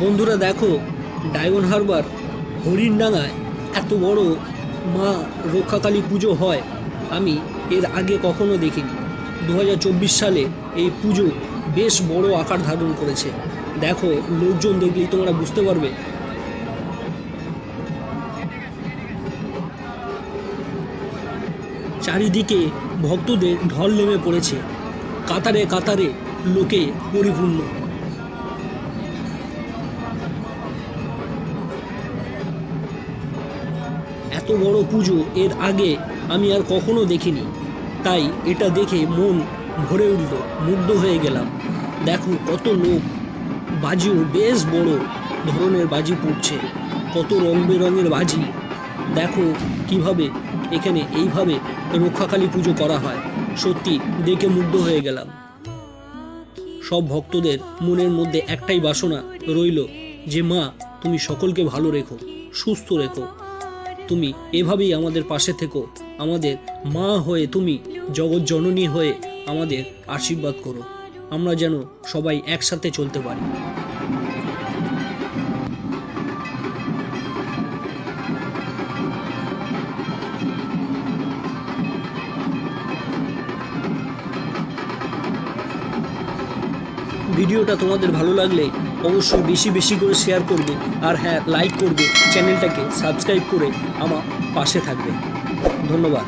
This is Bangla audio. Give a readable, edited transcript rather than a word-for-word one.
বন্ধুরা দেখো, ডায়মন্ড হারবার হরিণডাঙ্গায় এত বড় মা রক্ষাকালী পুজো হয় আমি এর আগে কখনো দেখিনি। 2024 সালে এই পুজো বেশ বড় আকার ধারণ করেছে। দেখো, লোকজন দেখলেই তোমরা বুঝতে পারবে। চারিদিকে ভক্তদের ঢল নেমে পড়েছে, কাতারে কাতারে লোকে পরিপূর্ণ। এত বড় পুজো এর আগে আমি আর কখনো দেখিনি, তাই এটা দেখে মন ভরে উঠল, মুগ্ধ হয়ে গেলাম। দেখো কত লোক, বাজিও বেশ বড় ধরনের বাজি পড়ছে, কত রং বেরঙের বাজি। দেখো কিভাবে এখানে এইভাবে রক্ষাকালী পুজো করা হয়, সত্যি দেখে মুগ্ধ হয়ে গেলাম। সব ভক্তদের মনের মধ্যে একটাই বাসনা রইল যে মা তুমি সকলকে ভালো রেখো, সুস্থ রেখো, তুমি এভাবেই আমাদের পাশে থেকো, আমাদের মা হয়ে তুমি জগৎ জননী হয়ে আমাদের আশীর্বাদ করো, আমরা যেন সবাই একসাথে চলতে পারি। ভিডিওটা তোমাদের ভালো লাগলে অবশ্যই বেশি বেশি করে শেয়ার করবে, আর হ্যাঁ, লাইক করবে, চ্যানেলটাকে সাবস্ক্রাইব করে আমার পাশে থাকবে। ধন্যবাদ।